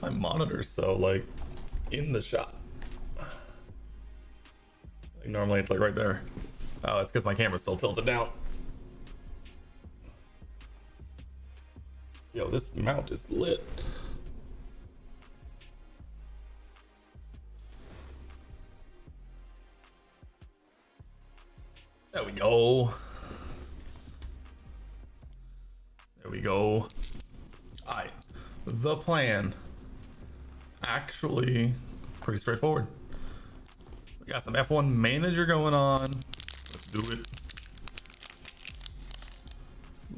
My monitor's so like in the shot. Like, normally it's like right there. Oh, it's because my camera's still tilted down. Yo, this mount is lit. There we go. There we go. Alright. The plan. Actually, pretty straightforward. We got some F1 manager going on. Let's do it.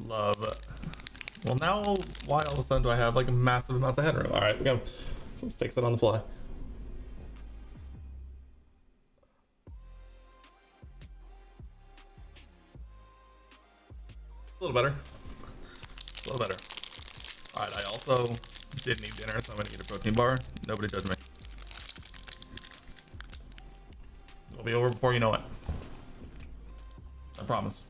Love it. Well, now why all of a sudden do I have like massive amounts of headroom? Alright, we gotta fix it on the fly. A little better. A little better. Alright, I also did need dinner, so I'm gonna eat a protein bar. Nobody judge me. It'll be over before you know it. I promise.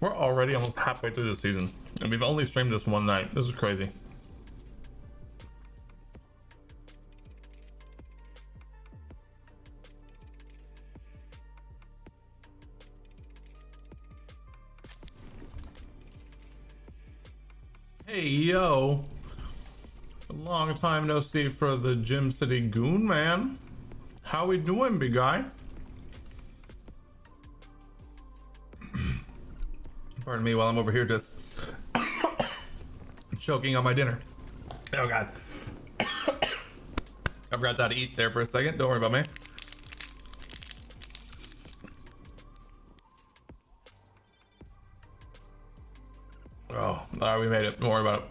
We're already almost halfway through the season, and we've only streamed this one night. This is crazy. Hey, yo. A long time no see for the Gym City Goon, man. How we doing, big guy? Pardon me while I'm over here just choking on my dinner. Oh god. I forgot how to eat there for a second. Don't worry about me. Oh, alright, we made it. Don't worry about it.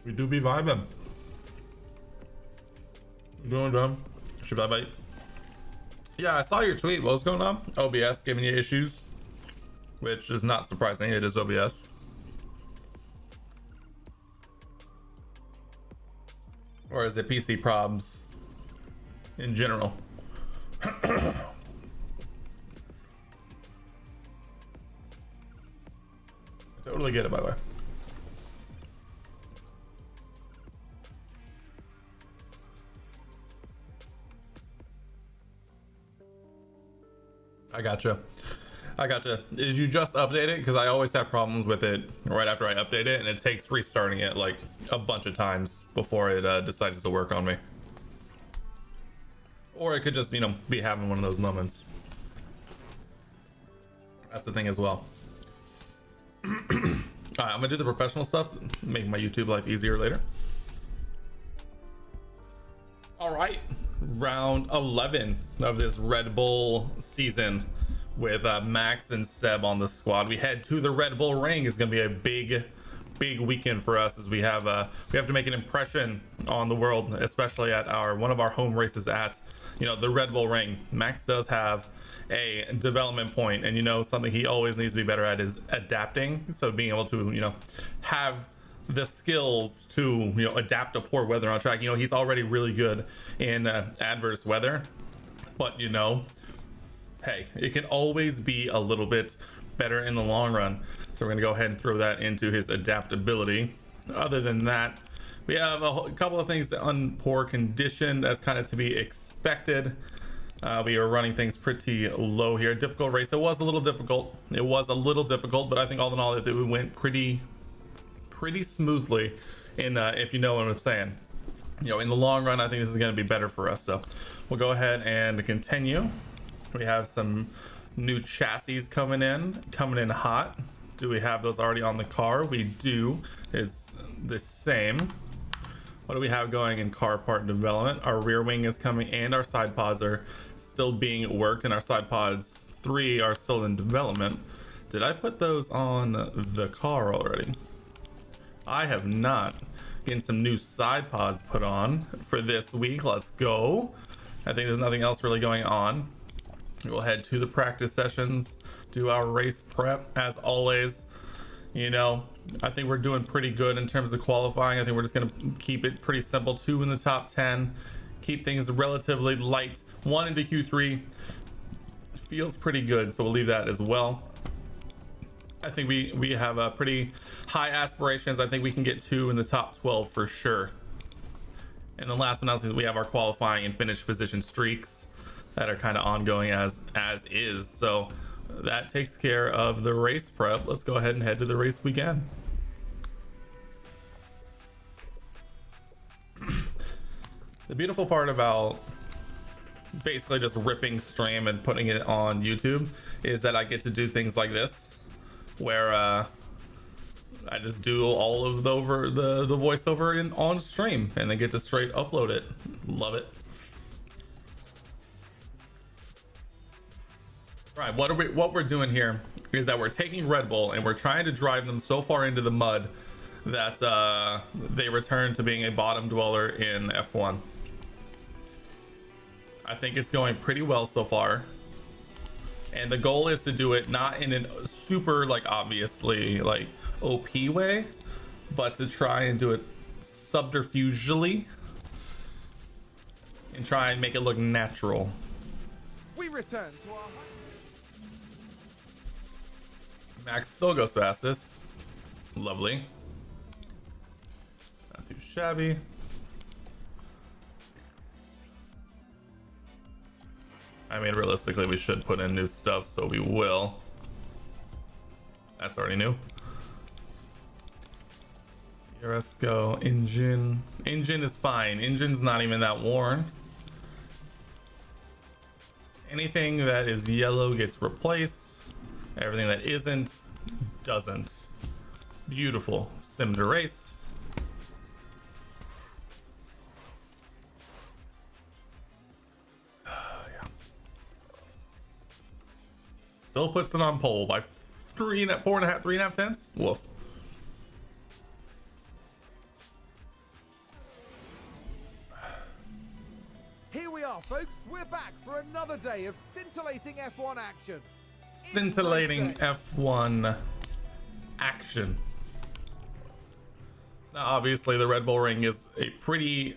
We do be vibing. Doing dumb. Should I bite? Yeah, I saw your tweet. What was going on? OBS giving you issues, which is not surprising. It is OBS. Or is it PC problems in general? Totally get it, by the way. I gotcha. Did you just update it? Because I always have problems with it right after I update it, and it takes restarting it like a bunch of times before it decides to work on me. Or it could just, you know, be having one of those moments. That's the thing as well. Alright, I'm gonna do the professional stuff, make my YouTube life easier later. Alright, round 11 of this Red Bull season with Max and Seb on the squad. We head to the Red Bull Ring. It's gonna be a big weekend for us as we have to make an impression on the world, especially at one of our home races at, you know, the Red Bull Ring. Max does have a development point, and you know, something he always needs to be better at is adapting. So being able to, you know, have the skills to, you know, adapt to poor weather on track. You know, he's already really good in adverse weather, but you know, hey, it can always be a little bit better in the long run. So we're gonna go ahead and throw that into his adaptability. Other than that, we have a couple of things on poor condition. That's kind of to be expected. We are running things pretty low here. Difficult race. It was a little difficult. But I think all in all, it went pretty smoothly. In if you know what I'm saying. You know, in the long run, I think this is going to be better for us. So we'll go ahead and continue. We have some new chassis coming in hot. Do we have those already on the car? We do. Is the same. What do we have going in car part development? Our rear wing is coming and our side pods are still being worked, and our side pods 3 are still in development. Did I put those on the car already? I have not. Getting some new side pods put on for this week. Let's go. I think there's nothing else really going on. We'll head to the practice sessions, do our race prep as always. You know, I think we're doing pretty good in terms of qualifying. I think we're just going to keep it pretty simple. 2 in the top 10. Keep things relatively light. 1 into Q3 feels pretty good, so we'll leave that as well. I think we have a pretty high aspirations. I think we can get 2 in the top 12 for sure. And then last but not least, we have our qualifying and finish position streaks that are kind of ongoing as is. So that takes care of the race prep. Let's go ahead and head to the race weekend. The beautiful part about basically just ripping stream and putting it on YouTube is that I get to do things like this, where I just do all of the voiceover on stream and then get to straight upload it. Love it. Right, what we're doing here is that we're taking Red Bull and we're trying to drive them so far into the mud that they return to being a bottom dweller in F1. I think it's going pretty well so far, and the goal is to do it not in a super like obviously like OP way, but to try and do it subterfugely and try and make it look natural. We return to our Max still goes fastest. Lovely. Not too shabby. I mean, realistically, we should put in new stuff, so we will. That's already new. Here, let's go. Engine. Engine is fine. Engine's not even that worn. Anything that is yellow gets replaced. Everything that isn't, doesn't. Beautiful. Sim to race. Yeah. Still puts it on pole by 3.5 tenths. Woof. Here we are, folks. We're back for another day of scintillating F1 action. Scintillating F1 action. Now, obviously, the Red Bull Ring is a pretty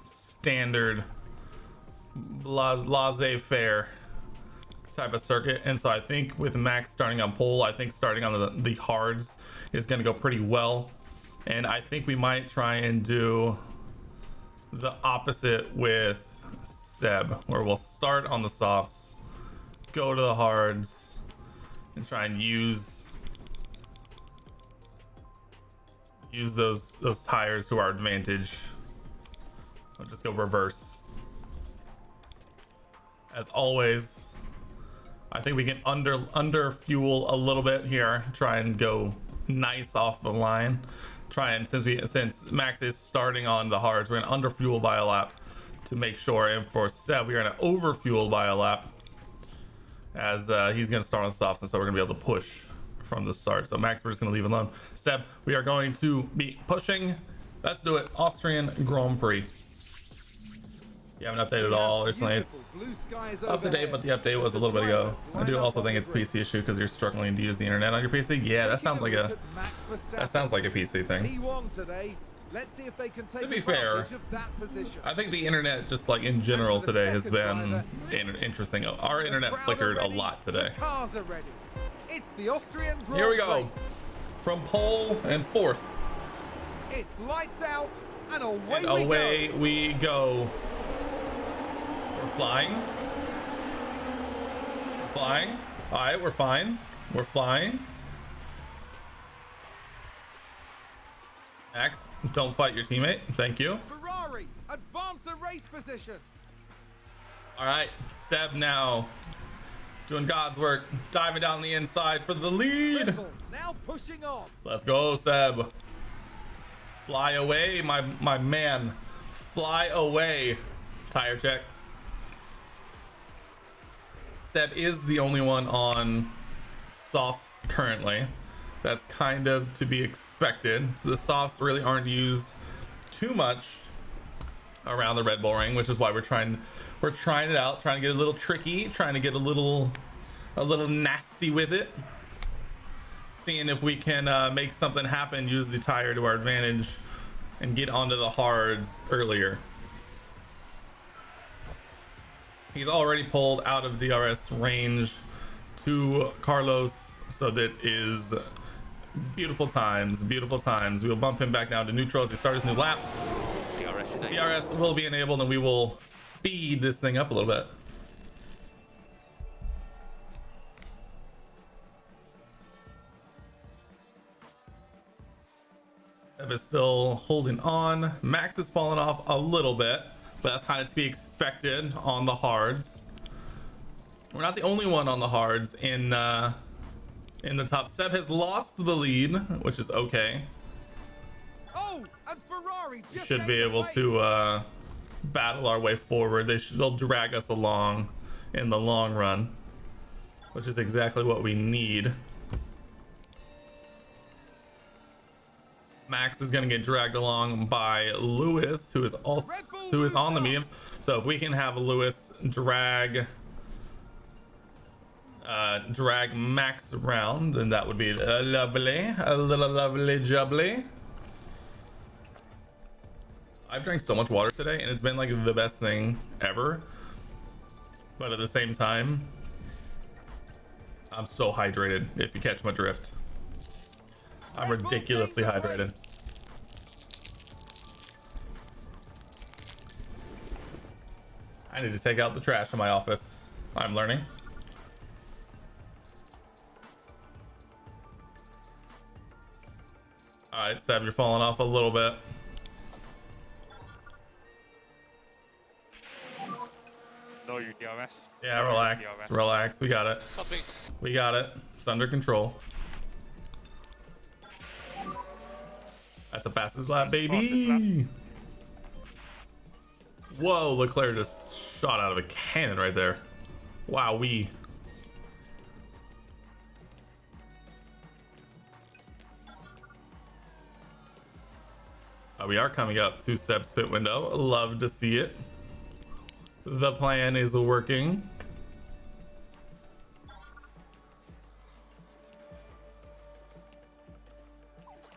standard laissez-faire type of circuit, and so I think with Max starting on pole, I think starting on the hards is going to go pretty well, and I think we might try and do the opposite with Seb, where we'll start on the softs, go to the hards, and try and use those tires to our advantage. I'll just go reverse. As always, I think we can under fuel a little bit here. Try and go nice off the line. Try and since Max is starting on the hards, we're gonna under fuel by a lap to make sure. And for Seb, we're gonna over fuel by a lap, as he's going to start on the softs, and so we're going to be able to push from the start. So Max, we're just going to leave alone. Seb, we are going to be pushing. Let's do it. Austrian Grand Prix. You haven't updated at all recently. It's up to date, but the update was a little bit ago. I do also think it's a PC issue because you're struggling to use the internet on your PC. Yeah, that sounds like a PC thing. Let's see if they can take to be fair, of that position. I think the internet just like in general today has been interesting. Our internet flickered a lot today. The cars are ready. It's the Austrian Grand Here we go. Prix. From pole and fourth. It's lights out and away, And away we go. We're flying. We're flying. All right, we're fine. We're flying. Max, don't fight your teammate. Thank you. Ferrari, advance the race position. All right, Seb now Doing God's work. Diving down the inside for the lead. Red Bull now pushing on. Let's go, Seb. Fly away, my man. Fly away. Tire check. Seb is the only one on softs currently. That's kind of to be expected. So the softs really aren't used too much around the Red Bull Ring, which is why we're trying it out, trying to get a little tricky, trying to get a little nasty with it, seeing if we can make something happen, use the tire to our advantage, and get onto the hards earlier. He's already pulled out of DRS range to Carlos, so that is beautiful times, beautiful times. We'll bump him back down to neutral as he starts his new lap. DRS will be enabled, and we will speed this thing up a little bit. Seb is still holding on. Max has fallen off a little bit, but that's kind of to be expected on the hards. We're not the only one on the hards in the top. Seb has lost the lead, which is okay. Oh, and Ferrari just Should be able to battle our way forward. They'll drag us along in the long run, which is exactly what we need. Max is going to get dragged along by Lewis, who is on the mediums. So if we can have Lewis drag Max around, then that would be lovely, a little lovely jubbly. I've drank so much water today, and it's been like the best thing ever. But at the same time, I'm so hydrated, if you catch my drift. I'm ridiculously hydrated. I need to take out the trash in my office. I'm learning. All right, Seb, you're falling off a little bit. No, you DRS. Yeah, relax, relax. We got it. We got it. It's under control. That's the fastest lap, baby. Whoa, Leclerc just shot out of a cannon right there. Wow, we. We are coming up to Seb's pit window. Love to see it. The plan is working.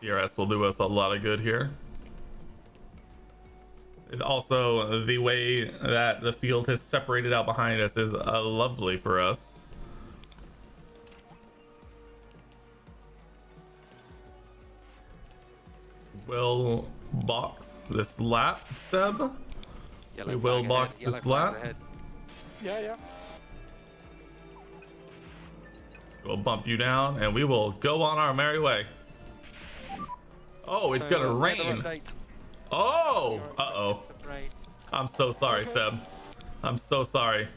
DRS will do us a lot of good here. It also, the way that the field has separated out behind us is lovely for us. We'll box this lap, Seb. We will box this lap. Yeah. We'll bump you down, and we will go on our merry way. Oh, it's gonna rain. Oh, uh-oh. I'm so sorry, Seb. I'm so sorry.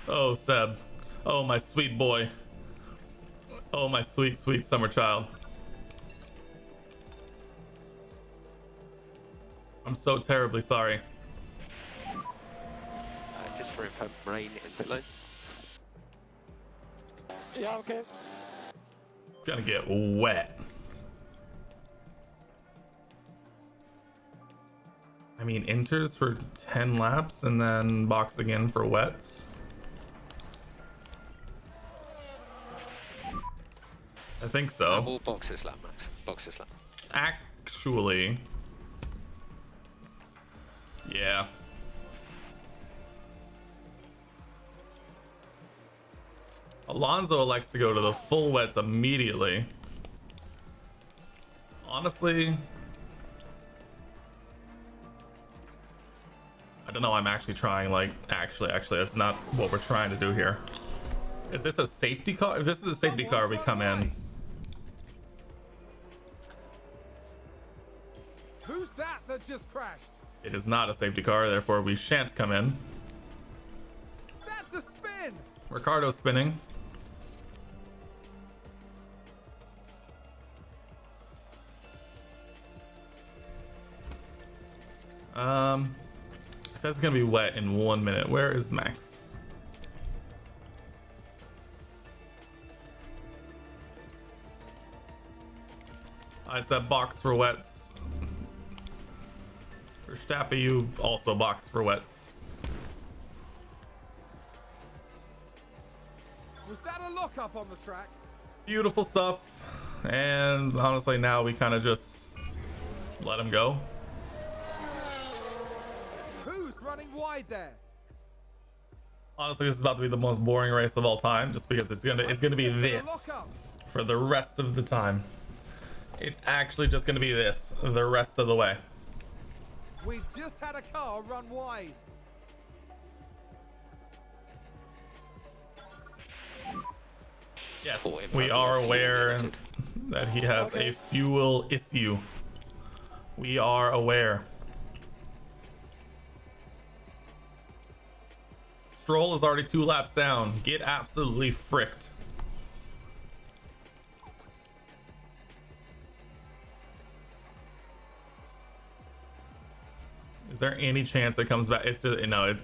Oh, Seb. Oh, my sweet boy. Oh, my sweet, sweet summer child. I'm so terribly sorry. Just for info, rain in pit lane. Yeah, okay. Gonna get wet. I mean, enters for 10 laps and then box again for wets. I think so. We'll box this lap, Max. Box this lap. Actually, yeah. Alonso elects to go to the full wets immediately. Honestly, I don't know. I'm actually trying, like, actually, that's not what we're trying to do here. Is this a safety car? If this is a safety car, we come in. Who's that just crashed? It is not a safety car, therefore we shan't come in. That's a spin. Ricardo spinning. It says it's gonna be wet in 1 minute. Where is Max? It's that box for wets. Verstappen, you also box for wets. Was that a lockup on the track? Beautiful stuff. And honestly, now we kind of just let him go. Who's running wide there? Honestly, this is about to be the most boring race of all time, just because it's gonna be this for the rest of the time. It's actually just gonna be this the rest of the way. We've just had a car run wide. Yes, Full impact we are fuel aware limited. that he has a fuel issue. We are aware. Stroll is already 2 laps down. Get absolutely fricked. Is there any chance it comes back? It's just, no,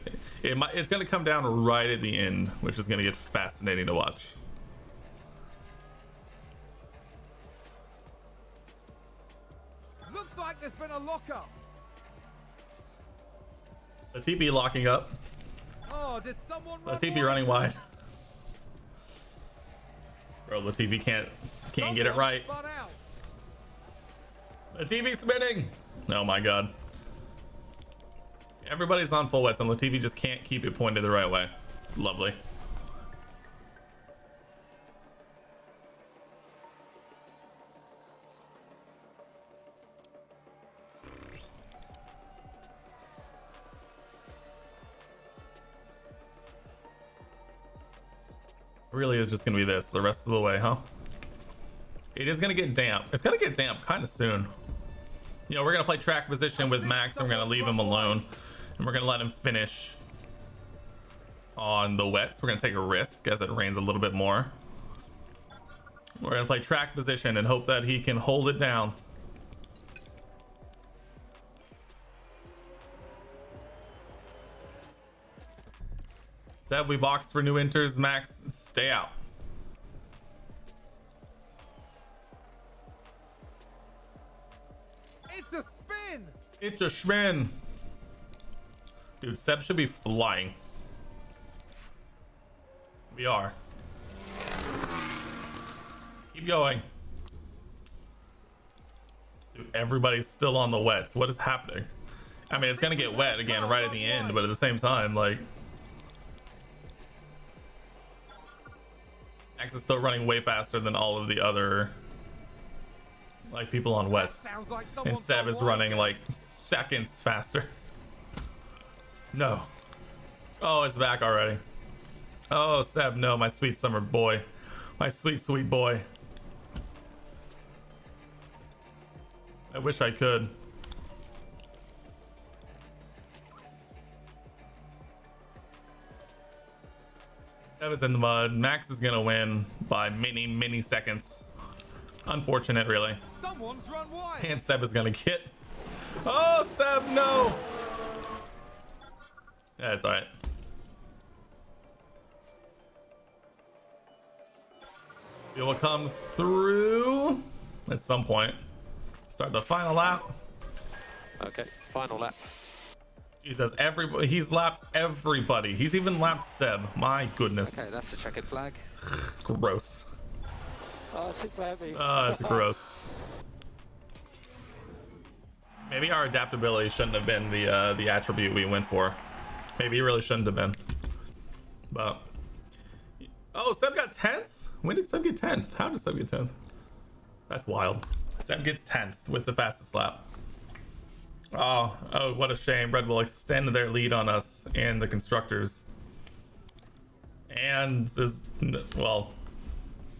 it's going to come down right at the end, which is going to get fascinating to watch. Looks like there's been a lockup. Latifi locking up. Oh, did someone run Latifi wide? running wide. Bro, Latifi can't get it right. Spun out. Latifi spinning. Oh my god. Everybody's on full wets and Latifi just can't keep it pointed the right way. Lovely. Really is just gonna be this the rest of the way, huh? It is gonna get damp. It's gonna get damp kind of soon. You know, we're gonna play track position with Max and we're gonna leave him alone and we're gonna let him finish on the wets. We're gonna take a risk as it rains a little bit more. We're gonna play track position and hope that he can hold it down. Seb, we box for new enters. Max, stay out. It's a spin. It's a schmin. Dude, Seb should be flying. We are. Keep going. Dude, everybody's still on the wets. What is happening? I mean, it's gonna get wet again right at the end, but at the same time, like, Max is still running way faster than all of the other, like, people on wets. Sounds like And someone's Seb gone is wide. running like seconds faster. No. Oh, it's back already. Oh, Seb, no, my sweet summer boy. My sweet, sweet boy. I wish I could. Seb is in the mud. Max is gonna win by many seconds. Unfortunate, really. Someone's run wide. And Seb is gonna get. Oh, Seb, no! Yeah, it's alright. We will come through at some point. Start the final lap. Okay, final lap. He says he's lapped everybody. He's even lapped Seb. My goodness. Okay, that's the checkered flag. Gross. Oh, super heavy. It's gross. Maybe our adaptability shouldn't have been the attribute we went for. Maybe it really shouldn't have been. But oh, Seb got 10th? When did Seb get 10th? How did Seb get 10th? That's wild. Seb gets 10th with the fastest lap. Oh, what a shame. Red Bull extended their lead on us and the constructors. And well,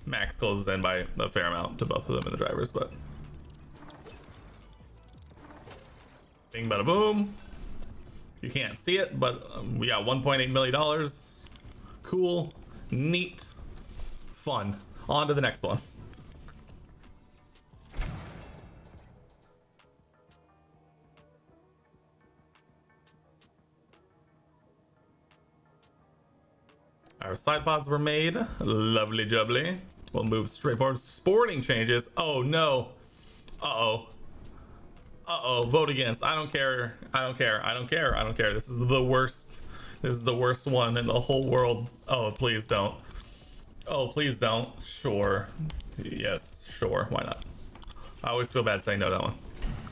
Max closes in by a fair amount to both of them and the drivers, but bing bada boom. You can't see it, but we got $1.8 million. Cool. Neat. Fun. On to the next one. Our side pods were made. Lovely jubbly. We'll move straight forward. Sporting changes. Oh no. Uh-oh. Uh-oh. Vote against. I don't care. I don't care. I don't care. I don't care. This is the worst. This is the worst one in the whole world. Oh, please don't. Oh, please don't. Sure. Yes, sure. Why not? I always feel bad saying no to that one.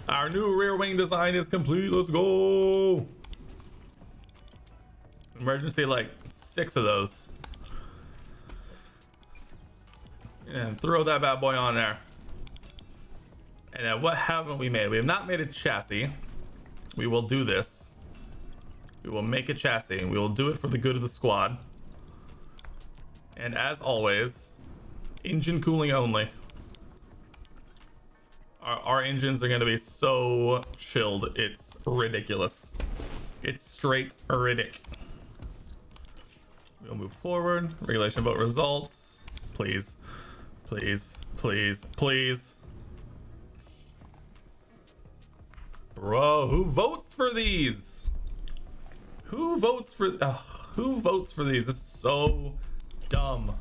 Our new rear wing design is complete. Let's go. Emergency, like 6 of those. And throw that bad boy on there. And then what haven't we made? We have not made a chassis. We will do this. We will make a chassis. We will do it for the good of the squad. And as always, engine cooling only. Our engines are going to be so chilled. It's ridiculous. It's straight ridiculous. We'll move forward. Regulation vote results. Please. Please. Please. Please. Bro, who votes for these? Who votes for these? This is so dumb.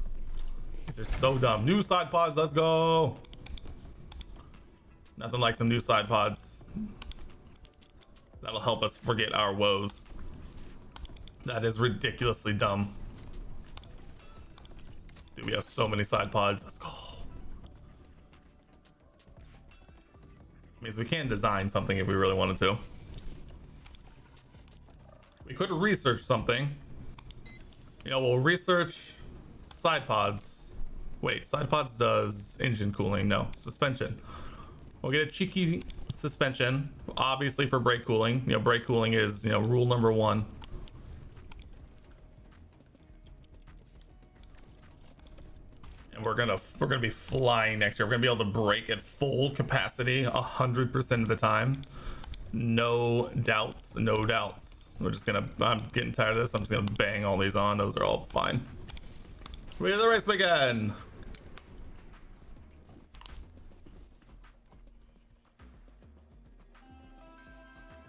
These are so dumb. New side pods, let's go. Nothing like some new side pods. That'll help us forget our woes. That is ridiculously dumb. Dude, we have so many side pods. Let's go. Means we can design something if we really wanted to. We could research something. You know, we'll research side pods. Wait, side pods does engine cooling. No, suspension. We'll get a cheeky suspension, obviously for brake cooling. You know, brake cooling is, you know, rule number 1. And we're gonna be flying next year. We're gonna be able to brake at full capacity 100% of the time. No doubts, no doubts. We're just gonna, I'm getting tired of this. I'm just gonna bang all these on. Those are all fine. We have the race begin.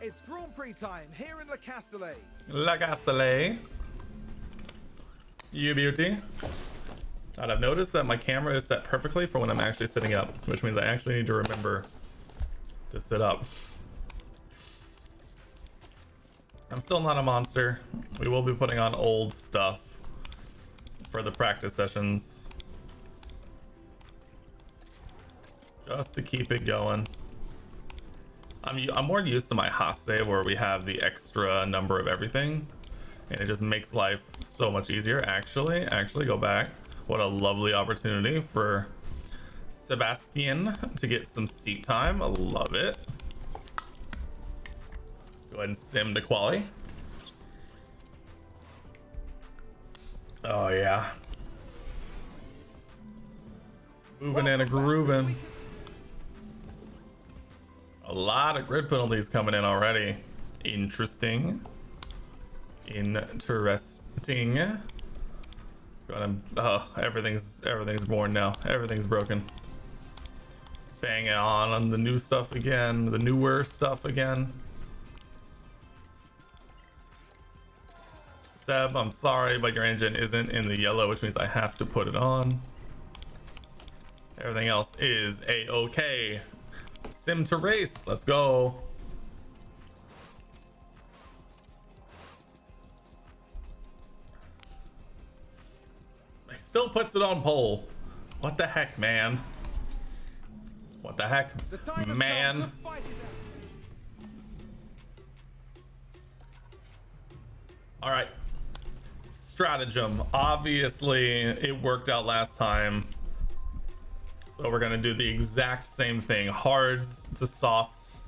It's Grand Prix time here in Le Castellet. Le Castellet. You beauty. And I've noticed that my camera is set perfectly for when I'm actually sitting up, which means I actually need to remember to sit up. I'm still not a monster. We will be putting on old stuff for the practice sessions, just to keep it going. I'm more used to my Haas save where we have the extra number of everything, and it just makes life so much easier. Actually go back. What a lovely opportunity for Sebastian to get some seat time. I love it. Go ahead and sim to quali. Oh yeah. Moving and a grooving. A lot of grid penalties coming in already. Interesting. Interesting. Oh, everything's born now. Everything's broken. Bang it on the new stuff again. The newer stuff again. Seb, I'm sorry, but your engine isn't in the yellow, which means I have to put it on. Everything else is a-okay. Sim to race. Let's go. He still puts it on pole. What the heck, man? What the heck, man? All right. Stratagem. Obviously, it worked out last time. So we're gonna do the exact same thing. Hards to softs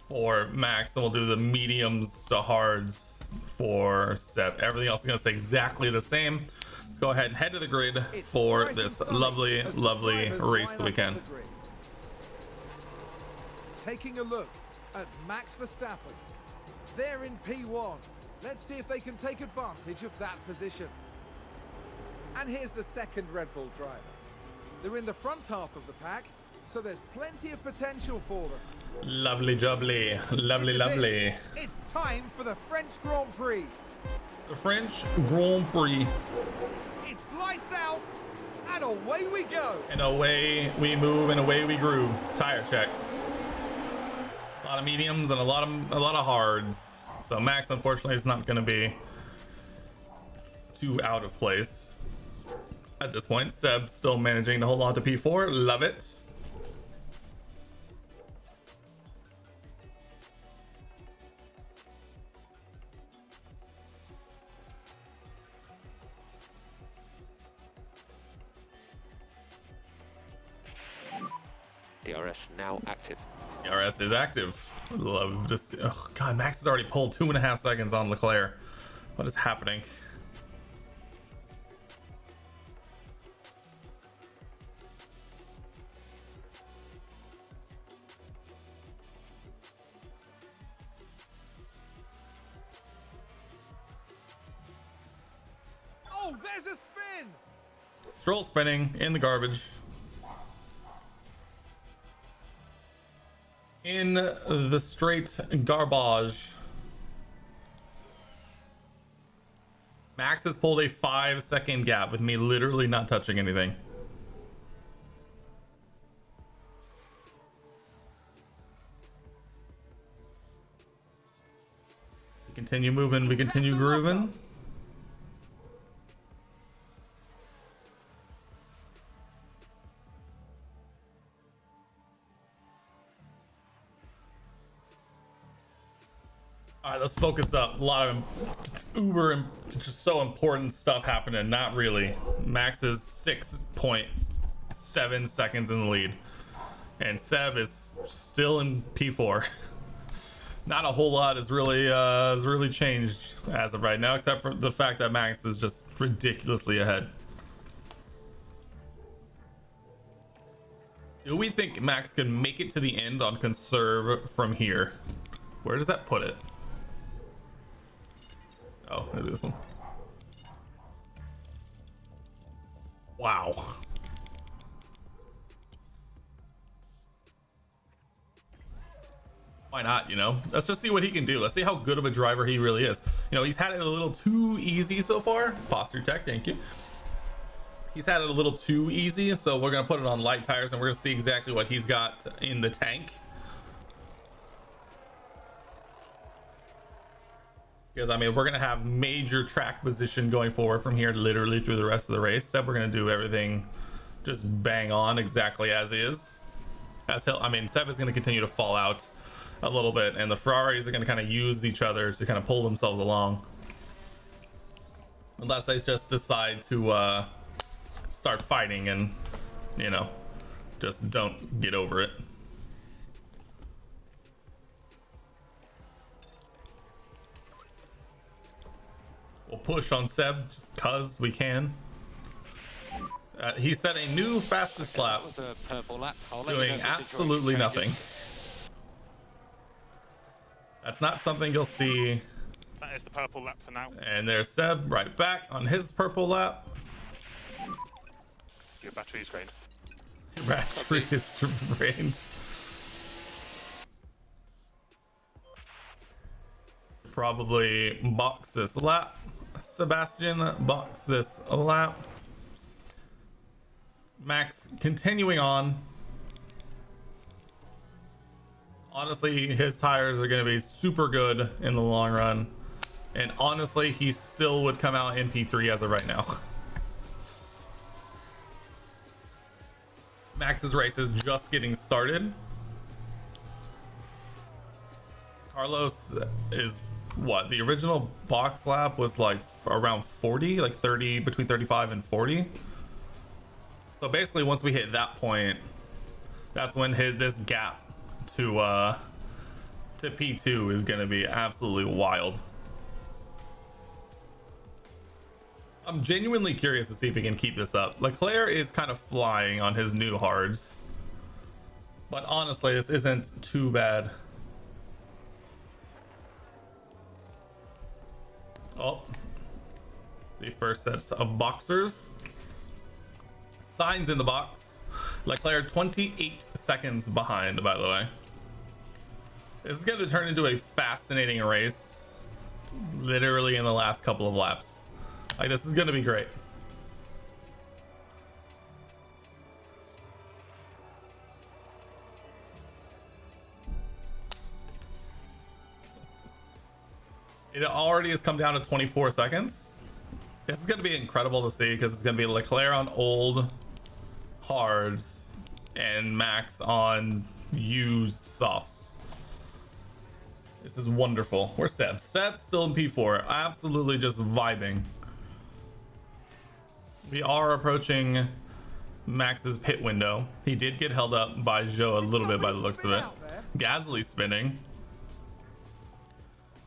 for Max, and we'll do the mediums to hards for Seb. Everything else is gonna stay exactly the same. Let's go ahead and head to the grid for this lovely, lovely race weekend. Taking a look at Max Verstappen. They're in P1. Let's see if they can take advantage of that position. And here's the second Red Bull driver. They're in the front half of the pack, so there's plenty of potential for them. Lovely jubbly. Lovely, This is lovely. it. It's time for the French Grand Prix. The French Grand Prix. It's lights out, and away we go. And away we move and away we groove. Tire check. A lot of mediums and a lot of hards. So Max unfortunately is not going to be too out of place at this point. Seb still managing to hold on to P4. Love it. DRS now active. DRS is active. Love to see. Oh God, Max has already pulled 2.5 seconds on Leclerc. What is happening? Oh, there's a spin. Stroll spinning in the garbage. In the straight garbage. Max has pulled a 5-second gap with me literally not touching anything. We continue moving, we continue grooving. All right, let's focus up. A lot of uber and just so important stuff happening. Not really. Max is 6.7 seconds in the lead, and Seb is still in P4. Not a whole lot has really changed as of right now, except for the fact that Max is just ridiculously ahead. Do we think Max can make it to the end on conserve from here? Where does that put it? Oh, it is one. Wow. Why not, you know? Let's just see what he can do. Let's see how good of a driver he really is. You know, he's had it a little too easy so far. Posture tech, thank you. He's had it a little too easy, so we're going to put it on light tires and we're going to see exactly what he's got in the tank. Because, I mean, we're going to have major track position going forward from here literally through the rest of the race. Seb, we're going to do everything just bang on exactly as is. I mean, Seb is going to continue to fall out a little bit, and the Ferraris are going to kind of use each other to kind of pull themselves along. Unless they just decide to start fighting and, you know, just don't get over it. We'll push on Seb just cause we can. He set a new fastest lap, That was a purple lap. I'll let you know doing if the situation absolutely changes. nothing. That's not something you'll see. That is the purple lap for now. And there's Seb right back on his purple lap. Your battery is drained. Battery is drained. Probably box this lap. Sebastian, box this lap. Max continuing on. Honestly, his tires are going to be super good in the long run. And honestly, he still would come out in P3 as of right now. Max's race is just getting started. Carlos is what? The original box lap was like around 40, like 30, between 35 and 40. So basically, once we hit that point, that's when this gap to P2 is going to be absolutely wild. I'm genuinely curious to see if he can keep this up. Leclerc is kind of flying on his new hards, but honestly, this isn't too bad. Oh, the first sets of boxers. Signs in the box. Leclerc 28 seconds behind, by the way. This is going to turn into a fascinating race. Literally in the last couple of laps. Like, this is going to be great. It already has come down to 24 seconds. This is going to be incredible to see because it's going to be Leclerc on old hards and Max on used softs. This is wonderful. Where's Seb? Seb's still in P4. Absolutely just vibing. We are approaching Max's pit window. He did get held up by Zhou a little bit by the looks of it. Gasly spinning.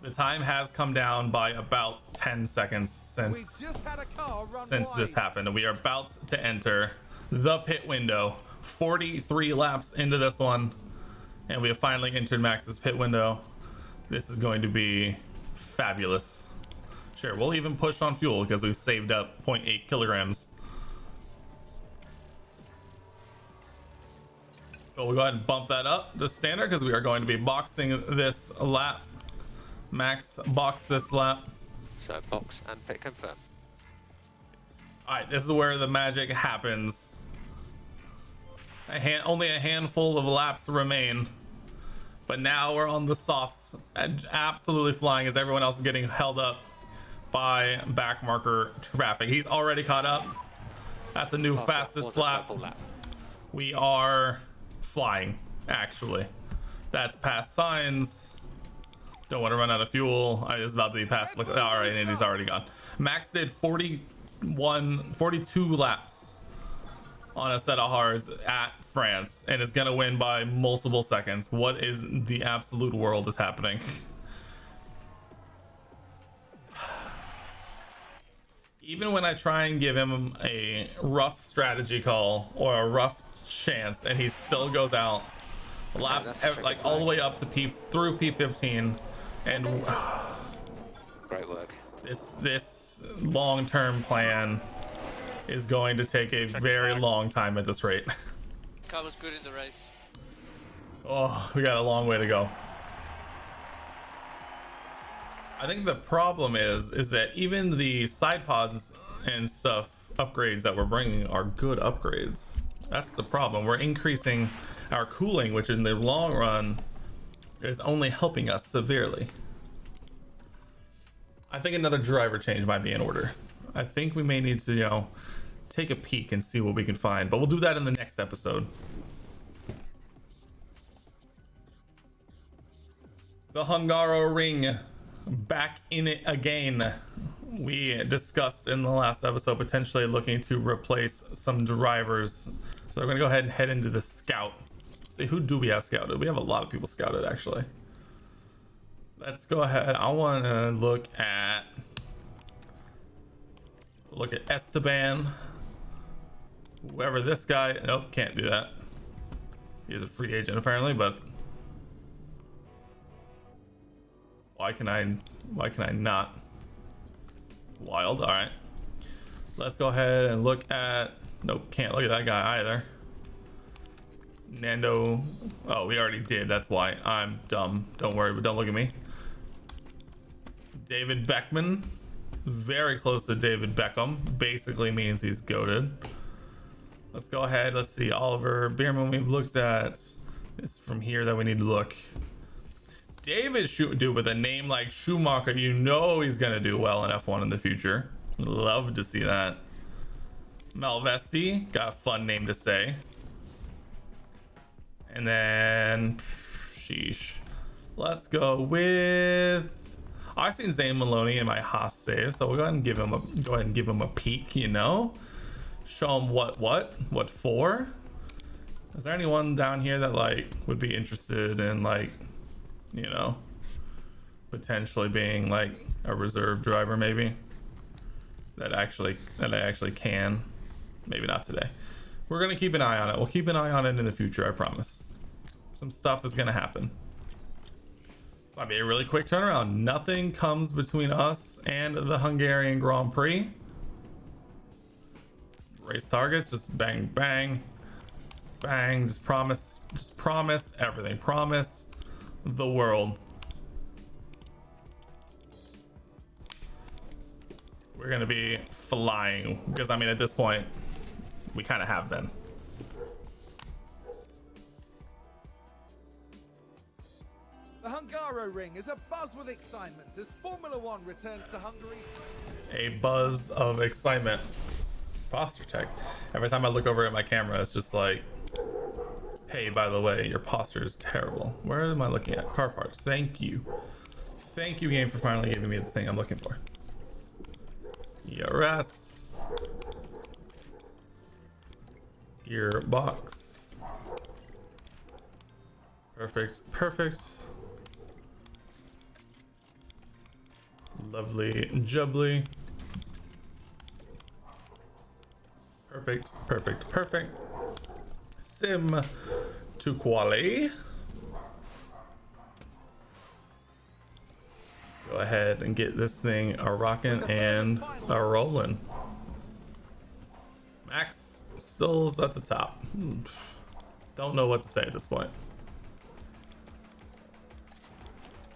The time has come down by about 10 seconds since this happened, and we are about to enter the pit window. 43 laps into this one, and we have finally entered Max's pit window. This is going to be fabulous. Sure, we'll even push on fuel because we've saved up 0.8 kilograms. So we'll go ahead and bump that up to standard because we are going to be boxing this lap. Max box this lap. So box and pit confirm. Alright, this is where the magic happens. Only a handful of laps remain. But now we're on the softs. Absolutely flying as everyone else is getting held up by backmarker traffic. He's already caught up. That's a new fastest lap. We are flying, actually. That's past signs. Don't want to run out of fuel. I was about to be past. All right, and he's already gone. Max did 42 laps on a set of hards at France, and is going to win by multiple seconds. What is the absolute world is happening? Even when I try and give him a rough strategy call or a rough chance, and he still goes out. Laps like all the way up to through P15. And great work. This long-term plan is going to take a very long time at this rate. Car was good in the race. Oh, we got a long way to go. I think the problem is that even the side pods and stuff upgrades that we're bringing are good upgrades. That's the problem. We're increasing our cooling, which in the long run is only helping us severely. I think another driver change might be in order. I think we may need to, take a peek and see what we can find, but we'll do that in the next episode. The Hungaroring back in it again. We discussed in the last episode potentially looking to replace some drivers. So we're gonna go ahead and head into the scout. See, who do we have scouted? We have a lot of people scouted, actually. Let's go ahead. I want to look at Esteban. Whoever this guy. Nope, can't do that. He's a free agent apparently, but why can I not? Wild. All right. Let's go ahead and look at. Nope, can't look at that guy either. Nando. Oh, we already did. That's why I'm dumb. Don't worry, but don't look at me. David Beckman. Very close to David Beckham. Basically means he's goated. Let's go ahead. Let's see. Oliver Bierman. We've looked at. It's from here that we need to look. David dude, with a name like Schumacher, you know he's gonna do well in F1 in the future. Love to see that. Malvesti, got a fun name to say. And then, sheesh. Let's go with. I've seen Zane Maloney in my Haas save, so we'll go ahead and give him a peek. Show him what for. Is there anyone down here that would be interested in potentially being a reserve driver maybe? That I actually can. Maybe not today. We're gonna keep an eye on it. We'll keep an eye on it in the future, I promise. Some stuff is gonna happen. This might be a really quick turnaround. Nothing comes between us and the Hungarian Grand Prix. Race targets, just bang, bang, bang. Just promise everything. Promise the world. We're gonna be flying because I mean at this point we kind of have been. The Hungaro Ring is abuzz with excitement as Formula One returns to Hungary. A buzz of excitement. Posture check. Every time I look over at my camera, it's just like, hey, by the way, your posture is terrible. Where am I looking at? Car parts. Thank you. Thank you, game, for finally giving me the thing I'm looking for. ERS. Gearbox. Perfect. Perfect. Lovely jubbly. Perfect, perfect, perfect. Sim to quali. Go ahead and get this thing a rocking and a rolling. Max still's at the top. Don't know what to say at this point.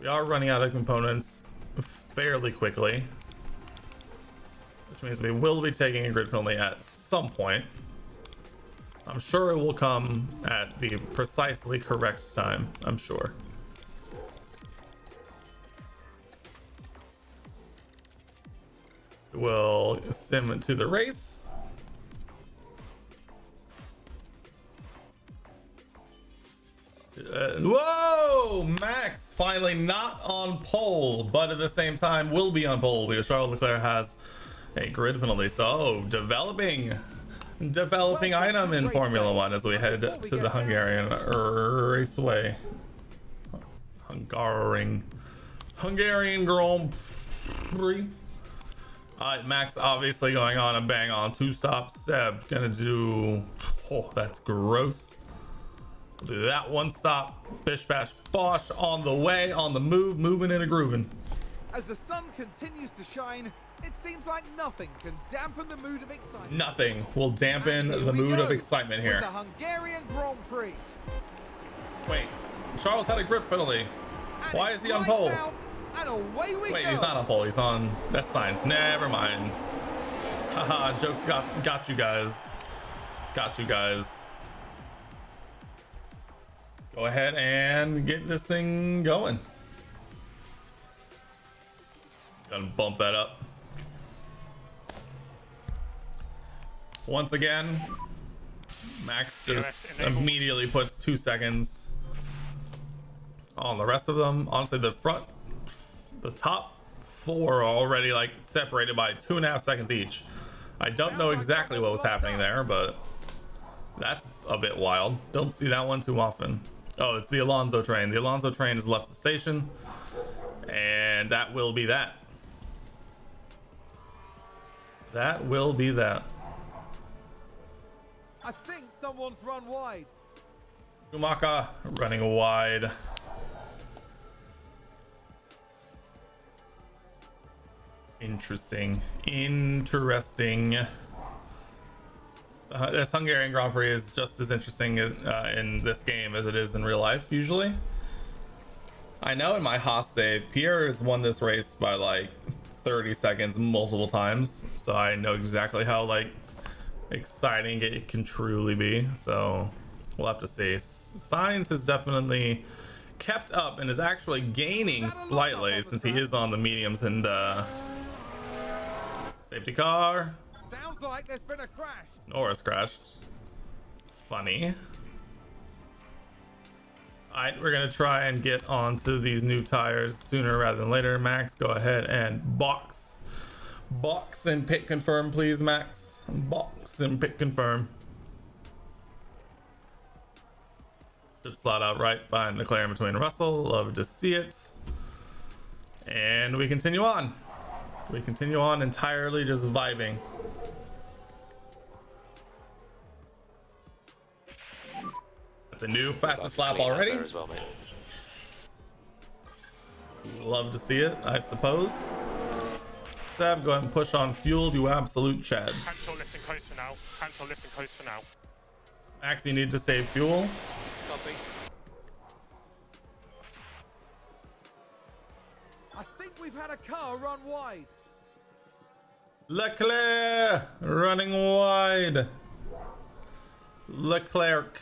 We are running out of components fairly quickly, which means we will be taking a grid penalty at some point. I'm sure it will come at the precisely correct time, I'm sure. We'll sim to the race. Whoa! Max finally not on pole, but at the same time will be on pole because Charles Leclerc has a grid penalty. So developing item in Formula One as we head to the Hungarian Raceway. Hungarian Grand Prix. Max obviously going on a bang on 2-stop. Seb gonna do, oh, that's gross. We'll do that 1-stop. Bish bash bosh on the way, on the move, moving and a grooving. As the sun continues to shine, it seems like nothing can dampen the mood of excitement. Nothing will dampen the mood of excitement here. The Hungarian Grand Prix. Wait, Charles had a grip penalty. Why is he on pole? And away we Wait, go. he's not on pole. He's on. That's science. Never mind. Haha, joke got you guys. Got you guys. Go ahead and get this thing going. Gonna bump that up. Once again, Max just immediately puts 2 seconds on the rest of them. Honestly, the top 4 are already like separated by 2.5 seconds each. I don't know exactly what was happening there, but that's a bit wild. Don't see that one too often. Oh, it's the Alonso train. The Alonso train has left the station, and that will be that. That will be that. I think someone's run wide. Schumacher running wide. Interesting. This Hungarian Grand Prix is just as interesting in this game as it is in real life usually. I know in my Haas save, Pierre has won this race by like 30 seconds multiple times, so I know exactly how like exciting it can truly be. So we'll have to see. Sainz has definitely kept up and is actually gaining slightly since he is on the mediums and safety car. Sounds like there's been a crash. Norris crashed. Funny. Alright, we're gonna try and get onto these new tires sooner rather than later. Max, go ahead and box and pit confirm, please, Max. Box and pit confirm. Should slot out right behind Leclerc in between Russell. Love to see it. And we continue on. We continue on entirely just vibing. That's a new fastest lap already. As well, mate. Love to see it, I suppose. Seb, go ahead and push on fuel, you absolute Chad. Cancel lifting close for now. Cancel lift and coast for now. Max, you need to save fuel. Copy. I think we've had a car run wide. Leclerc running wide. Leclerc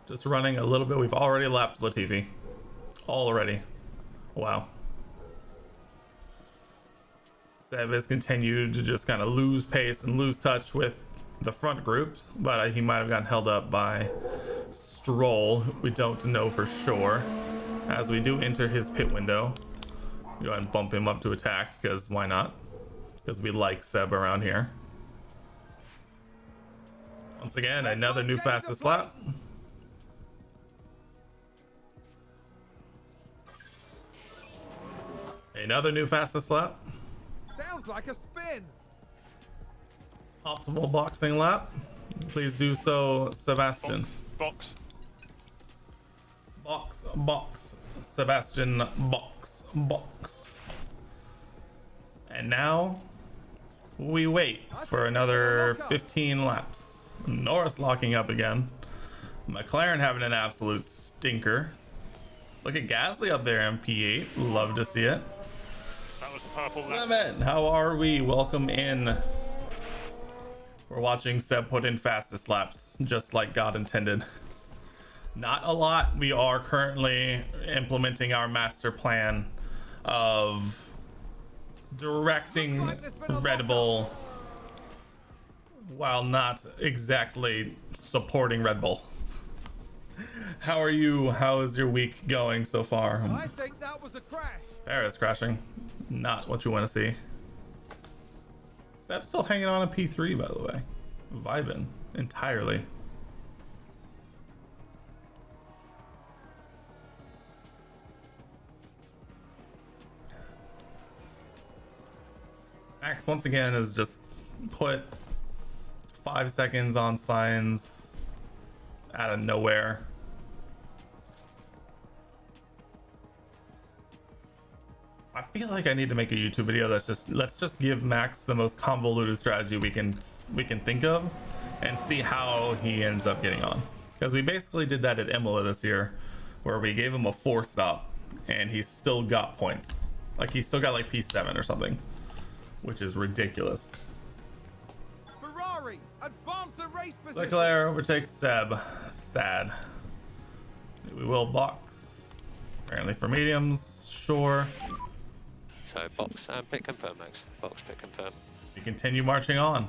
just running a little bit. We've already lapped Latifi. Already. Wow. Seb has continued to just kind of lose pace and lose touch with the front groups, but he might have gotten held up by Stroll. We don't know for sure. As we do enter his pit window, go ahead and bump him up to attack, because why not? Because we like Seb around here. Once again, another new fastest lap. Another new fastest lap. Sounds like a spin. Optimal boxing lap. Please do so, Sebastian. Box. Box. Sebastian, box. And now we wait for another 15 laps. Norris locking up again. McLaren having an absolute stinker. Look at Gasly up there in P8. Love to see it. That was the purple lap. Lemon, how are we? Welcome in. We're watching Seb put in fastest laps, just like God intended. Not a lot. We are currently implementing our master plan of directing Red Bull while not exactly supporting Red Bull. How are you? How is your week going so far? I think that was a crash. Paris crashing. Not what you want to see. Seb's still hanging on a P3, by the way. Vibing entirely. Max once again has just put 5 seconds on signs out of nowhere. I feel like I need to make a YouTube video that's just, let's just give Max the most convoluted strategy we can think of and see how he ends up getting on. Because we basically did that at Imola this year, where we gave him a 4-stop and he still got points. Like he still got like P7 or something, which is ridiculous. Ferrari, advance the race position. Leclerc overtakes Seb. Sad. We will box. Apparently for mediums. Sure. So box and pit confirm, Max. Box, pit confirm. We continue marching on.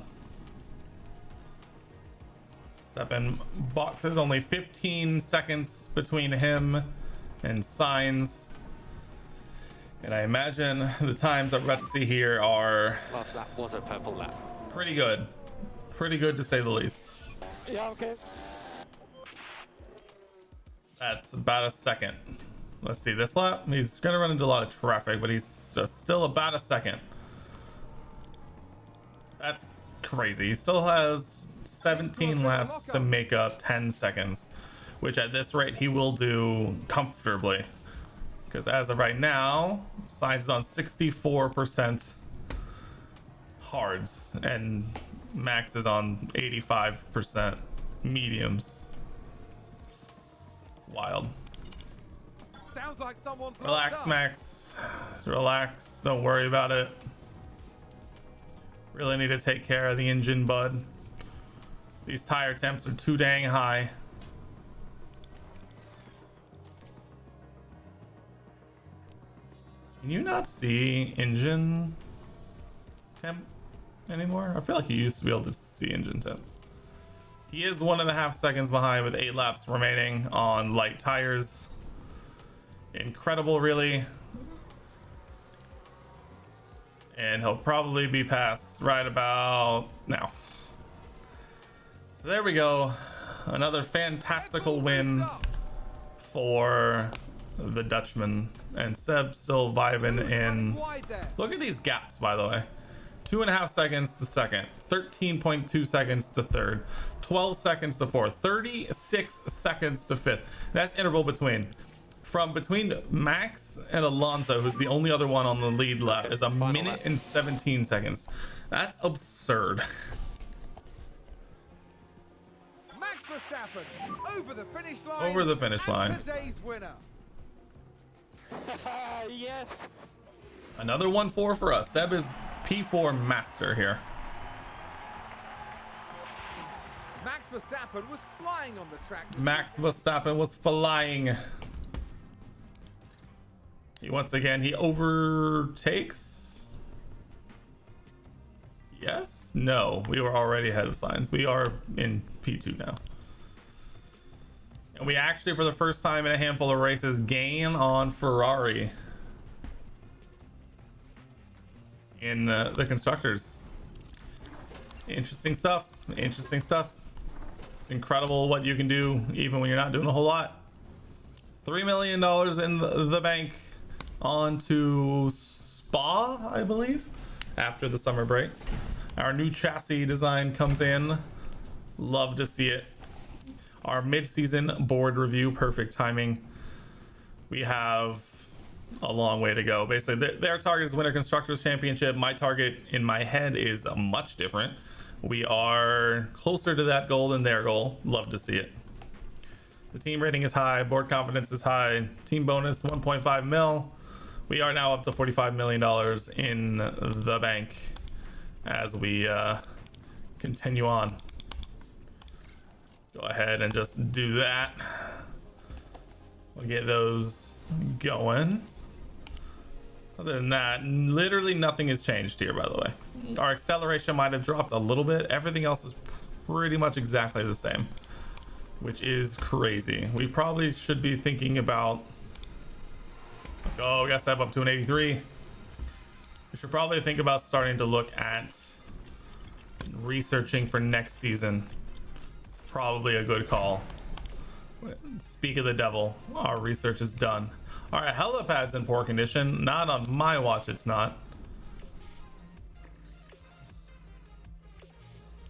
Seb in boxes. Only 15 seconds between him and Sainz. And I imagine the times I'm about to see here are Last lap was a purple lap. pretty good. Pretty good to say the least. Yeah, okay. That's about a second. Let's see, this lap, he's gonna run into a lot of traffic, but he's just still about a second. That's crazy. He still has 17 laps to make up 10 seconds, which at this rate he will do comfortably. Because as of right now, Sainz is on 64% hards, and Max is on 85% mediums. Wild. Sounds like someone's locked Relax, up. Max. Relax. Don't worry about it. Really need to take care of the engine, bud. These tire temps are too dang high. Can you not see engine temp anymore? I feel like you used to be able to see engine temp. He is 1.5 seconds behind with 8 laps remaining on light tires. Incredible, really. And he'll probably be passed right about now. So there we go. Another fantastical win for the Dutchman. And Seb still vibing in. Wide there. Look at these gaps, by the way. 2.5 seconds to second, 13.2 seconds to third, 12 seconds to fourth, 36 seconds to fifth. That's interval between Max and Alonso, who's the only other one on the lead lap, is a minute and 17 seconds. That's absurd. Verstappen over the finish line. Over the finish line. And today's winner. Yes. Another 1-4 for us. Seb is P4 master here. Max Verstappen was flying on the track. Max Verstappen was flying. Once again, he overtakes. Yes? No, we were already ahead of Sainz. We are in P2 now. And we actually, for the first time in a handful of races, gain on Ferrari in the constructors. Interesting stuff. Interesting stuff. It's incredible what you can do even when you're not doing a whole lot. $3 million in the bank. On to Spa, I believe, after the summer break. Our new chassis design comes in. Love to see it. Our mid-season board review, perfect timing. We have a long way to go. Basically, their target is Winter Constructors Championship. My target in my head is much different. We are closer to that goal than their goal. Love to see it. The team rating is high. Board confidence is high. Team bonus 1.5 mil. We are now up to $45 million in the bank as we continue on. Go ahead and just do that. We'll get those going. Other than that, literally nothing has changed here, by the way. Our acceleration might have dropped a little bit. Everything else is pretty much exactly the same, which is crazy. We probably should be thinking about... Let's go. We got Seb up to an 83. We should probably think about starting to look at researching for next season. It's probably a good call. Speak of the devil, our research is done. All right, helipad's in poor condition. Not on my watch, it's not.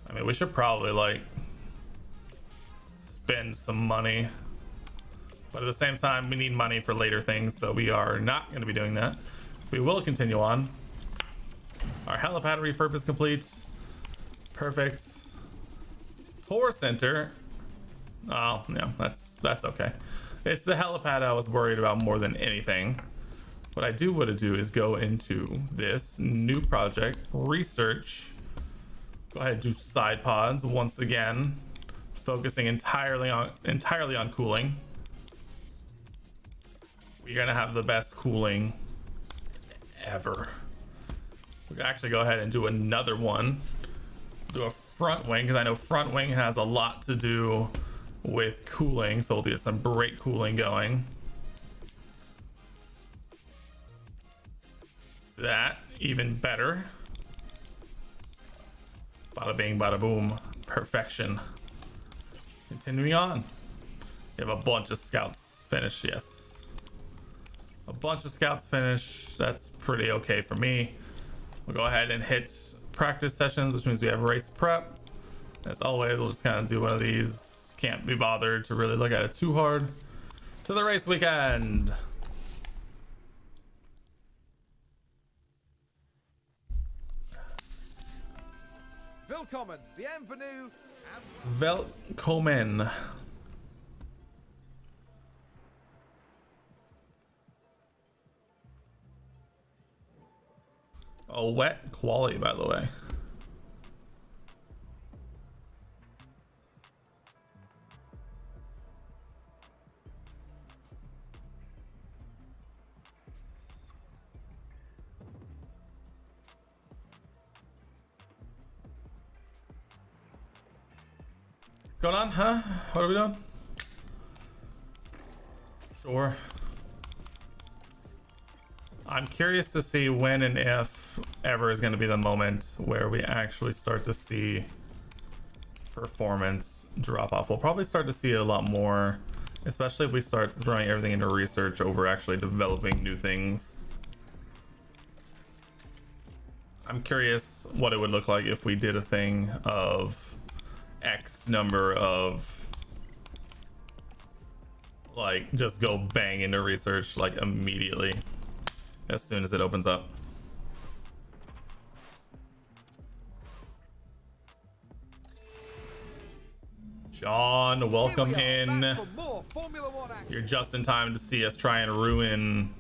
I mean, we should probably like spend some money, but at the same time we need money for later things, so we are not going to be doing that. We will continue on. Our helipad refurb is complete. Perfect. Tour center. Oh yeah, that's okay. It's the helipad I was worried about more than anything. What I do want to do is go into this new project, research. Go ahead and do side pods once again, focusing entirely on cooling. We're gonna have the best cooling ever. We can actually go ahead and do another one. Do a front wing, because I know front wing has a lot to do with cooling, so we'll get some brake cooling going. That even better. Bada bing, bada boom. Perfection. Continuing on. We have a bunch of scouts finished, yes. A bunch of scouts finished. That's pretty okay for me. We'll go ahead and hit practice sessions, which means we have race prep. As always, we'll just kind of do one of these. Can't be bothered to really look at it too hard. To the race weekend. Willkommen, bienvenue, Velkommen. A wet quality, by the way. What's going on, huh? What are we doing? Sure. I'm curious to see when and if ever is going to be the moment where we actually start to see performance drop off. We'll probably start to see it a lot more, especially if we start throwing everything into research over actually developing new things. I'm curious what it would look like if we did a thing of X number of, like, just go bang into research like immediately as soon as it opens up. Sean, welcome Here we are, in. back for more Formula One action. You're just in time to see us try and ruin.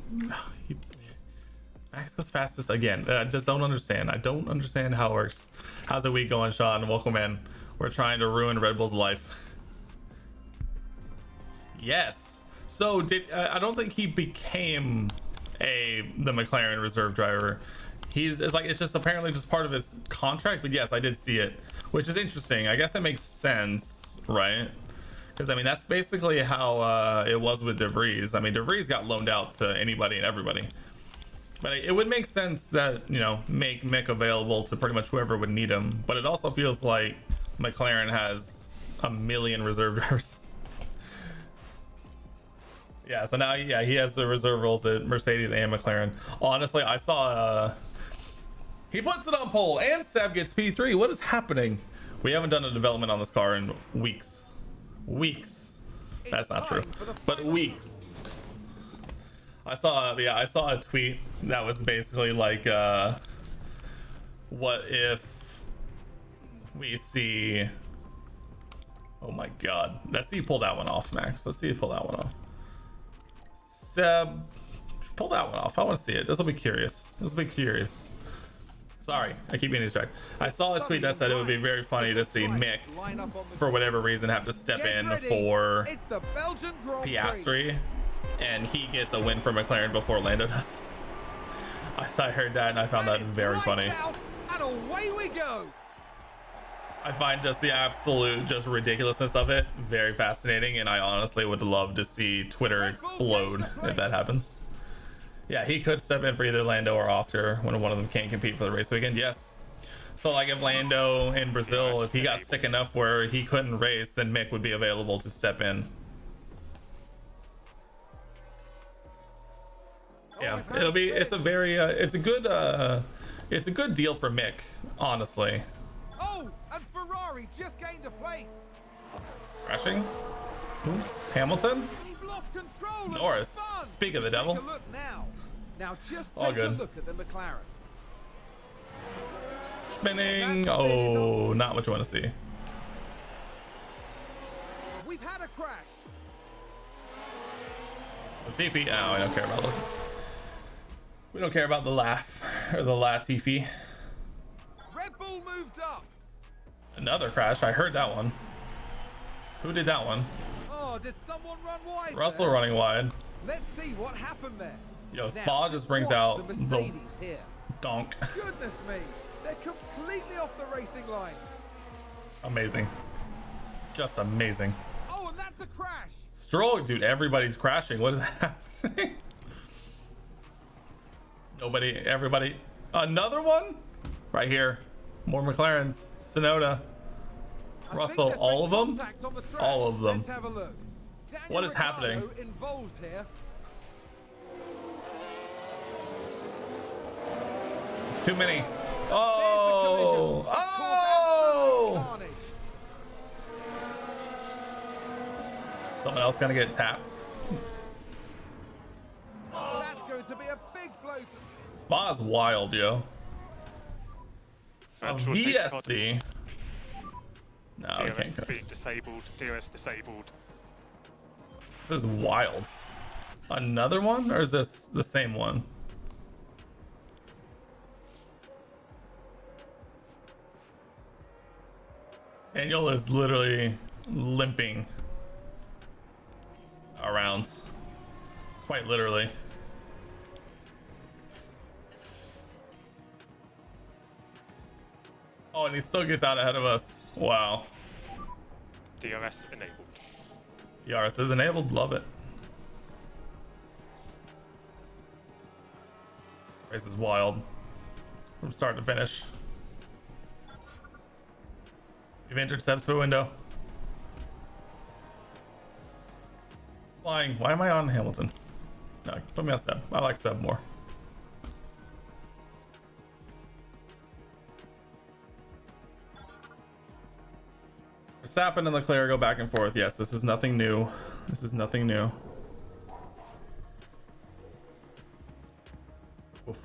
Max goes fastest again. I just don't understand. I don't understand how it works. How's the week going, Sean? Welcome in. We're trying to ruin Red Bull's life. Yes. So I don't think he became the McLaren reserve driver. It's just apparently just part of his contract. But yes, I did see it, which is interesting. I guess it makes sense, right? Because I mean that's basically how it was with De Vries. I mean, De Vries got loaned out to anybody and everybody. But it would make sense that, you know, make Mick available to pretty much whoever would need him. But it also feels like McLaren has a million reserve drivers. Yeah, so now, yeah, he has the reserve roles at Mercedes and McLaren. Honestly, I saw he puts it on pole and Seb gets P3. What is happening? We haven't done a development on this car in weeks. That's not true, but weeks. I saw a tweet that was basically like, what if we see, oh my god, let's see you pull that one off, Max. Let's see you pull that one off. Seb, pull that one off. I want to see it. This will be curious. Sorry, I keep being distracted. I saw a tweet that said it would be very funny to see Mick, for whatever reason, have to step in for Piastri, and he gets a win for McLaren before Lando does. I heard that and I found that very funny. And away we go. I find just the absolute ridiculousness of it very fascinating, and I honestly would love to see Twitter explode if that happens. Yeah, he could step in for either Lando or Oscar when one of them can't compete for the race weekend. Yes. So like if Lando in Brazil, if he got sick enough where he couldn't race, then Mick would be available to step in. Yeah, it's a good deal for Mick, honestly. Oh, and Ferrari just gained a place. Crashing? Oops. Hamilton? They've lost control. Norris. Speak of the devil. Take a look now. Now just All take good. a look at the McLaren. Spinning. Oh, not what you want to see. We've had a crash. Latifi. Oh, I don't care about it. We don't care about the laugh or the Latifi. Red Bull moved up. Another crash. I heard that one. Who did that one? Oh, did someone run wide? Russell there? running wide. Let's see what happened there. Yo, Now, Spa just brings watch out the the Mercedes here. donk. Goodness me, they're completely off the racing line. Amazing. Just amazing. Oh, and that's a crash. Stroll, dude, everybody's crashing. What is happening? Everybody. Another one? Right here. More McLarens. Sonoda. Russell, all of them? All of them. Let's have a look. What is happening? Ricciardo involved here. It's too many. There's the Oh! collision. Oh! Carnage. Someone else gonna get tapped. That's going to be a big blow to... Spa's wild, yo. A Virtual safety pod. VSC. No, we DRS can't go. being disabled. DRS disabled. This is wild. Another one, or is this the same one? Daniel is literally limping around. Quite literally. Oh, and he still gets out ahead of us. Wow. DRS enabled. Yaris is enabled. Love it. Race is wild from start to finish. You've entered Seb's pit window. Flying. Why am I on Hamilton? No, put me on Seb. I like Seb more. Verstappen and Leclerc go back and forth. Yes, this is nothing new. This is nothing new. Oof.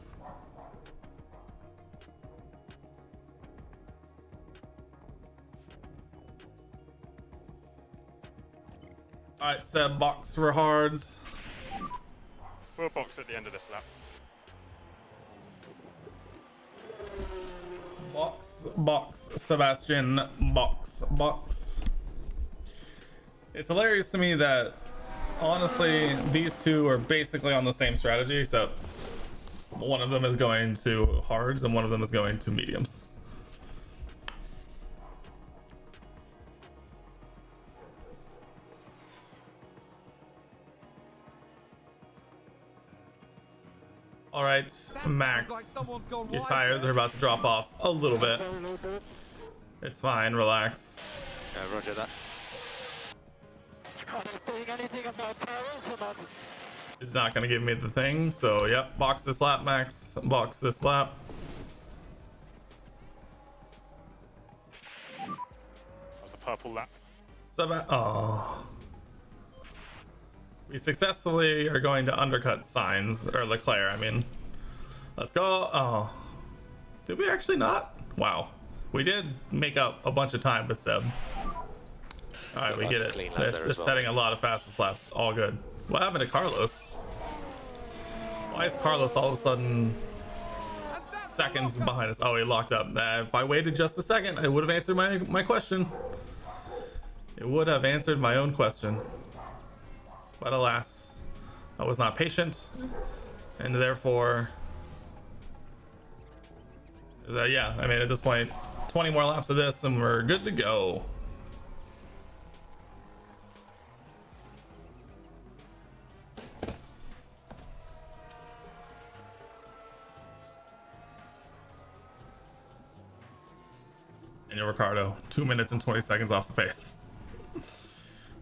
All right, Seb, box for hards. We'll box at the end of this lap. Box, Sebastian, box. It's hilarious to me that, honestly, these two are basically on the same strategy, except one of them is going to hards and one of them is going to mediums. All right, Max, your tires are about to drop off a little bit. It's fine, relax. Yeah, roger that. Are they doing anything about tires or not? It's not going to give me the thing, so yep, box this lap, Max. Box this lap. That's a purple lap. Oh. We successfully are going to undercut Sainz, or Leclerc, I mean. Let's go. Oh. Did we actually not? Wow. We did make up a bunch of time with Seb. Alright, we get it. They're setting a lot of fastest laps. All good. What happened to Carlos? Why is Carlos all of a sudden seconds behind us? Oh, he locked up. If I waited just a second, I would have answered my question. It would have answered my own question. But alas, I was not patient, and therefore, yeah, I mean, at this point, 20 more laps of this and we're good to go. Daniel Ricciardo, 2 minutes and 20 seconds off the pace.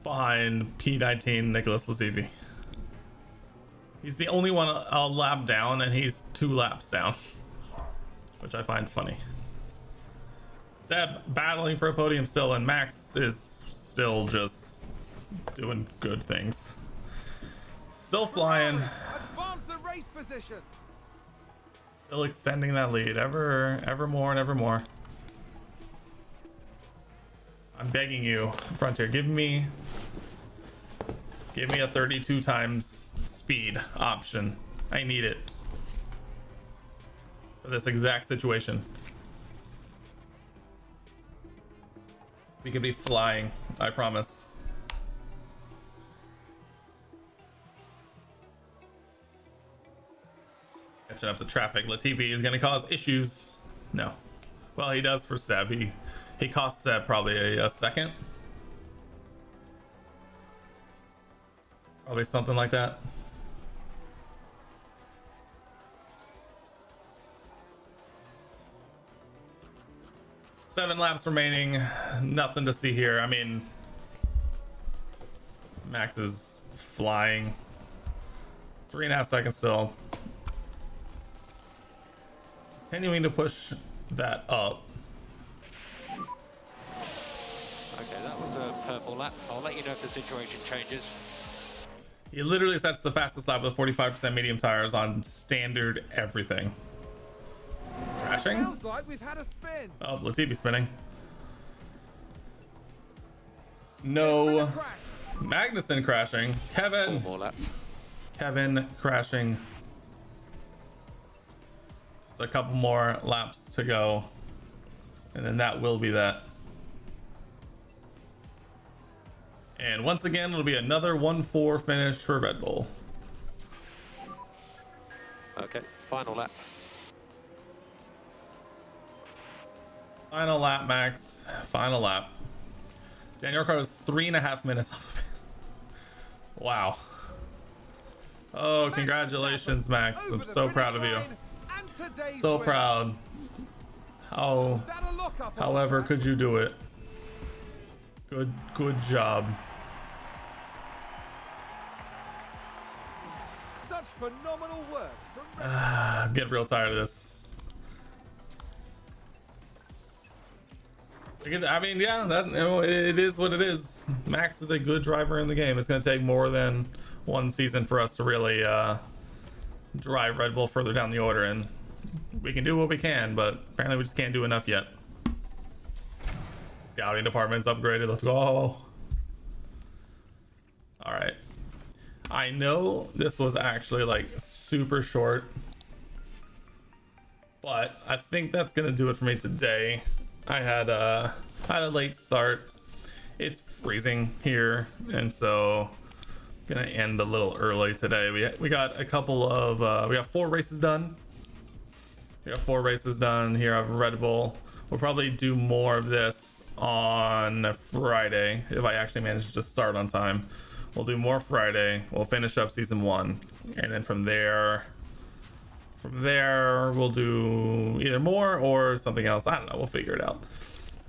Behind P19 Nicholas Latifi. He's the only one a lap down, and he's 2 laps down, which I find funny. Seb battling for a podium still, and Max is still just doing good things. Still flying. Advance the race position. Still extending that lead ever more and ever more. I'm begging you, Frontier, give me a 32 times speed option. I need it for this exact situation. We could be flying, I promise. Catching up to traffic. Latifi is gonna cause issues. No. Well, he does for Seb. He costs Seb probably a second. Probably something like that. Seven laps remaining. Nothing to see here. I mean, Max is flying. 3.5 seconds still. Continuing to push that up. Okay, that was a purple lap. I'll let you know if the situation changes. He literally sets the fastest lap with 45% medium tires on standard everything. Crashing? Sounds like we've had a spin. Oh, Latifi spinning. No. Magnussen crashing. 4 more laps. Kevin crashing. Just a couple more laps to go. And then that will be that. And once again, it'll be another 1-4 finish for Red Bull. Okay, final lap. Final lap, Max. Final lap. Daniel Ricciardo's 3.5 minutes off the pace. Wow. Oh, congratulations, Max. I'm so proud of you. So proud. How, however, could you do it? Good job. Such phenomenal work from Red Bull. I'm getting real tired of this. I mean, yeah, that, you know, it is what it is. Max is a good driver in the game. It's going to take more than one season for us to really drive Red Bull further down the order, and we can do what we can, but apparently we just can't do enough yet. Scouting department's upgraded. Let's go. All right. I know this was actually like super short, but I think that's gonna do it for me today. I had a late start. It's freezing here, and so gonna end a little early today. We got a couple of we got 4 races done. We got 4 races done here at Red Bull. We'll probably do more of this on Friday if I actually manage to start on time. We'll do more Friday. We'll finish up season 1, and then from there we'll do either more or something else. I don't know. We'll figure it out.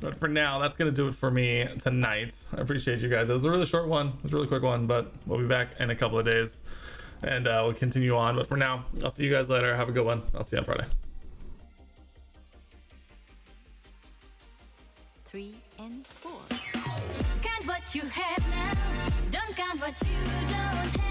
But for now, that's going to do it for me tonight. I appreciate you guys. It was a really short one. It was a really quick one, but we'll be back in a couple of days, and we'll continue on. But for now, I'll see you guys later. Have a good one. I'll see you on Friday. 3 and 4. Count what you have now. Don't count what you don't have.